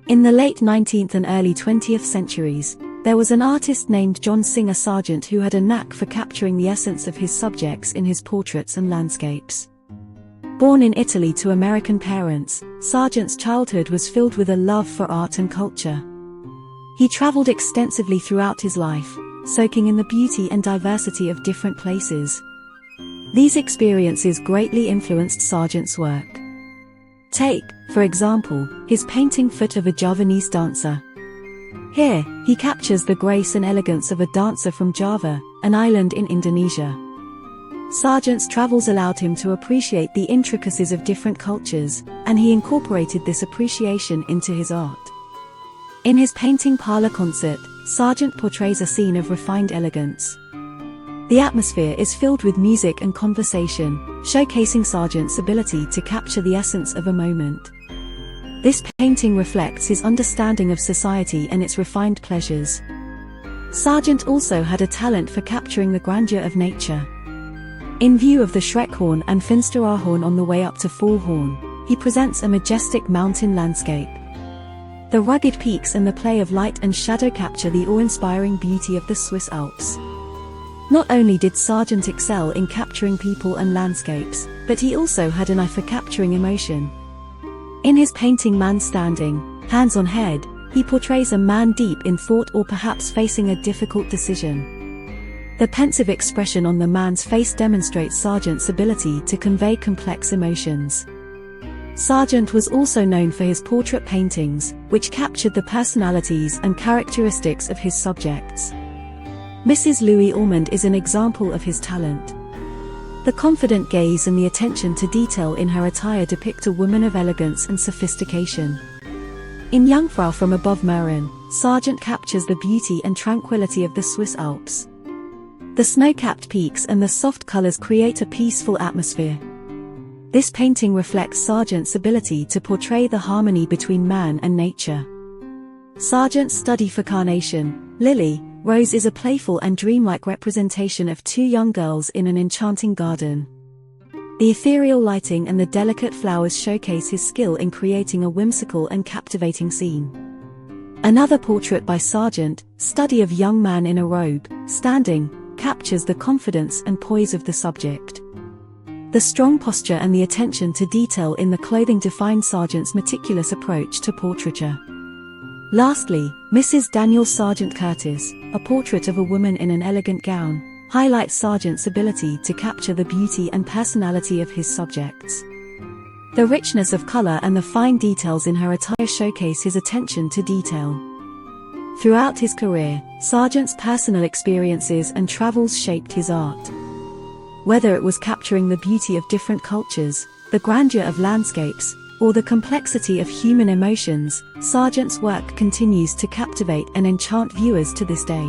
In the late 19th and early 20th centuries, there was an artist named John Singer Sargent who had a knack for capturing the essence of his subjects in his portraits and landscapes. Born in Italy to American parents, Sargent's childhood was filled with a love for art and culture. He traveled extensively throughout his life, soaking in the beauty and diversity of different places. These experiences greatly influenced Sargent's work. Take, for example, his painting Foot of a Javanese Dancer. Here, he captures the grace and elegance of a dancer from Java, an island in Indonesia. Sargent's travels allowed him to appreciate the intricacies of different cultures, and he incorporated this appreciation into his art. In his painting Parlor Concert, Sargent portrays a scene of refined elegance. The atmosphere is filled with music and conversation, showcasing Sargent's ability to capture the essence of a moment. This painting reflects his understanding of society and its refined pleasures. Sargent also had a talent for capturing the grandeur of nature. In view of the Schreckhorn and Finsteraarhorn on the way up to Faulhorn, he presents a majestic mountain landscape. The rugged peaks and the play of light and shadow capture the awe-inspiring beauty of the Swiss Alps. Not only did Sargent excel in capturing people and landscapes, but he also had an eye for capturing emotion. In his painting Man Standing, Hands on Head, he portrays a man deep in thought or perhaps facing a difficult decision. The pensive expression on the man's face demonstrates Sargent's ability to convey complex emotions. Sargent was also known for his portrait paintings, which captured the personalities and characteristics of his subjects. Mrs. Louis Ormond is an example of his talent. The confident gaze and the attention to detail in her attire depict a woman of elegance and sophistication. In Jungfrau from above Murren, Sargent captures the beauty and tranquility of the Swiss Alps. The snow-capped peaks and the soft colors create a peaceful atmosphere. This painting reflects Sargent's ability to portray the harmony between man and nature. Sargent's study for Carnation, Lily, Rose is a playful and dreamlike representation of two young girls in an enchanting garden. The ethereal lighting and the delicate flowers showcase his skill in creating a whimsical and captivating scene. Another portrait by Sargent, Study of Young Man in a Robe, Standing, captures the confidence and poise of the subject. The strong posture and the attention to detail in the clothing define Sargent's meticulous approach to portraiture. Lastly, Mrs. Daniel Sargent Curtis, a portrait of a woman in an elegant gown, highlights Sargent's ability to capture the beauty and personality of his subjects. The richness of color and the fine details in her attire showcase his attention to detail. Throughout his career, Sargent's personal experiences and travels shaped his art. Whether it was capturing the beauty of different cultures, the grandeur of landscapes, or the complexity of human emotions, Sargent's work continues to captivate and enchant viewers to this day.